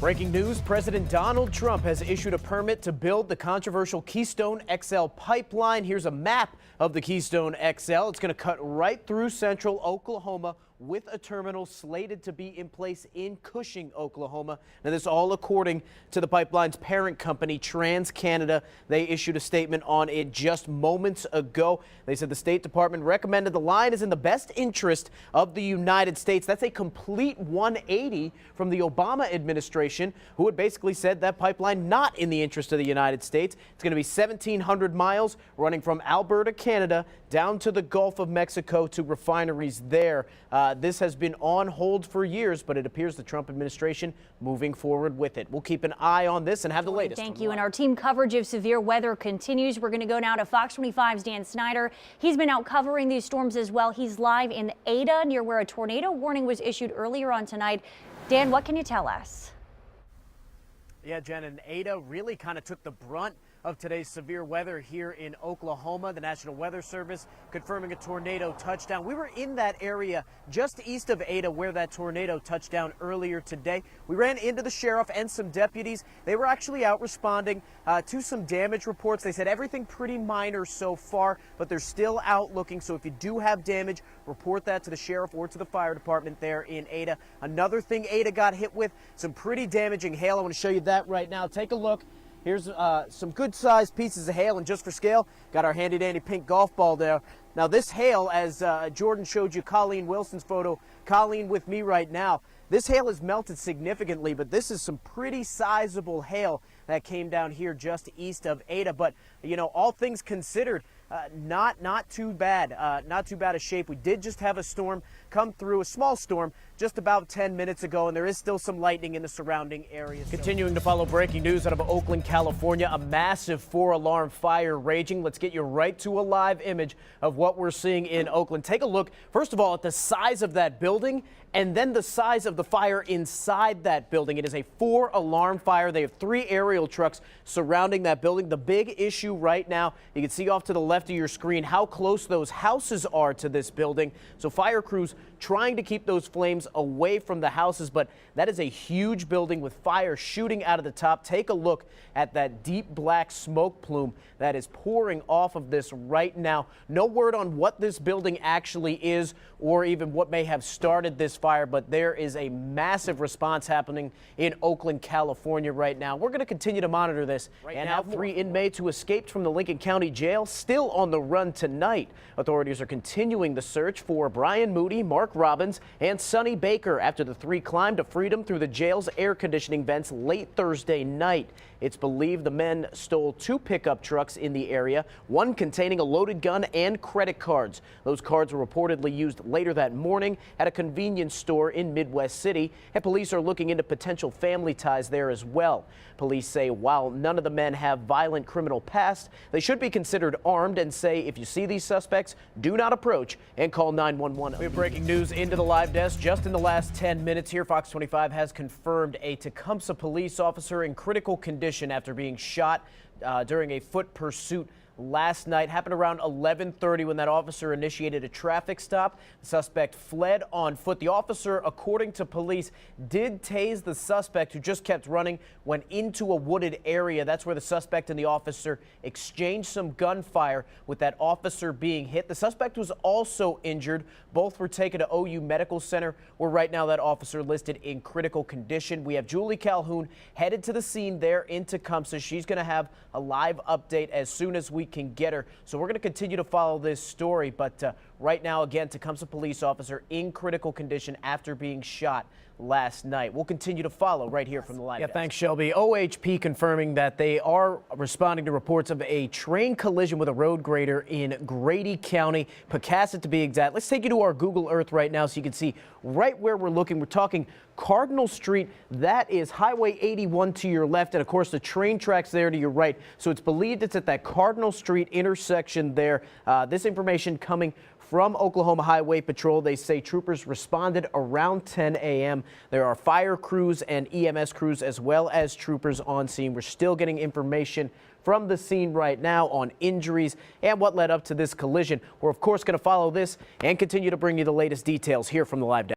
Breaking news, President Donald Trump has issued a permit to build the controversial Keystone XL pipeline. Here's a map of the Keystone XL. It's going to cut right through central Oklahoma with a terminal slated to be in place in Cushing, Oklahoma. Now, this all according to the pipeline's parent company, TransCanada. They issued a statement on it just moments ago. They said the State Department recommended the line is in the best interest of the United States. That's a complete 180 from the Obama administration, who had basically said that pipeline not in the interest of the United States. It's going to be 1,700 miles running from Alberta, Canada, down to the Gulf of Mexico to refineries there. This has been on hold for years, but it appears the Trump administration moving forward with it. We'll keep an eye on this and have the latest. Thank you. And our team coverage of severe weather continues. We're going to go now to Fox 25's Dan Snyder. He's been out covering these storms as well. He's live in Ada, near where a tornado warning was issued earlier on tonight. Dan, what can you tell us? Yeah, Jen, and Ada really kind of took the brunt of today's severe weather here in Oklahoma. The National Weather Service confirming a tornado touchdown. We were in that area just east of Ada where that tornado touched down earlier today. We ran into the sheriff and some deputies. They were actually out responding to some damage reports. They said everything pretty minor so far, but they're still out looking. So if you do have damage, report that to the sheriff or to the fire department there in Ada. Another thing Ada got hit with, some pretty damaging hail. I want to show you that right now. Take a look. Here's some good-sized pieces of hail, and just for scale, got our handy-dandy pink golf ball there. Now, this hail, as Jordan showed you Colleen Wilson's photo, Colleen with me right now, this hail has melted significantly, but this is some pretty sizable hail that came down here just east of Ada. But, you know, all things considered, not too bad. Not too bad a shape. We did just have a storm come through, a small storm, just about 10 minutes ago, and there is still some lightning in the surrounding areas. Continuing to follow breaking news out of Oakland, California, a massive 4-alarm fire raging. Let's get you right to a live image of what we're seeing in Oakland. Take a look, first of all, at the size of that building and then the size of the fire inside that building. It is a 4-alarm fire. They have 3 aerial trucks surrounding that building. The big issue right now, you can see off to the left of your screen how close those houses are to this building. So fire crews trying to keep those flames away from the houses, but that is a huge building with fire shooting out of the top. Take a look at that deep black smoke plume that is pouring off of this right now. No word on what this building actually is or even what may have started this fire, but there is a massive response happening in Oakland, California right now. We're going to continue to monitor this and have 3 inmates who escaped from the Lincoln County Jail still on the run tonight. Authorities are continuing the search for Brian Moody, Mark Robbins, and Sonny Baker after the 3 climbed to freedom through the jail's air conditioning vents late Thursday night. It's believed the men stole 2 pickup trucks in the area, one containing a loaded gun and credit cards. Those cards were reportedly used later that morning at a convenience store in Midwest City, and police are looking into potential family ties there as well. Police say while none of the men have violent criminal past, they should be considered armed and say if you see these suspects, do not approach and call 911. We have breaking news into the live desk just in the last 10 minutes here. Fox 25 has confirmed a Tecumseh police officer in critical condition after being shot during a foot pursuit last night. Happened around 11:30 when that officer initiated a traffic stop. The suspect fled on foot. The officer, according to police, did tase the suspect, who just kept running, went into a wooded area. That's where the suspect and the officer exchanged some gunfire, with that officer being hit. The suspect was also injured. Both were taken to OU Medical Center, where right now that officer listed in critical condition. We have Julie Calhoun headed to the scene there in Tecumseh. She's going to have a live update as soon as we can get her. So we're going to continue to follow this story. But right now, again, Tecumseh police officer in critical condition after being shot last night. We'll continue to follow right here from the live desk. Thanks, Shelby. OHP confirming that they are responding to reports of a train collision with a road grader in Grady County, Pecasset to be exact. Let's take you to our Google Earth right now so you can see right where we're looking. We're talking Cardinal Street. That is Highway 81 to your left, and of course the train tracks there to your right. So it's believed it's at that Cardinal Street intersection there. This information coming from Oklahoma Highway Patrol. They say troopers responded around 10 a.m. There are fire crews and EMS crews as well as troopers on scene. We're still getting information from the scene right now on injuries and what led up to this collision. We're of course going to follow this and continue to bring you the latest details here from the live desk.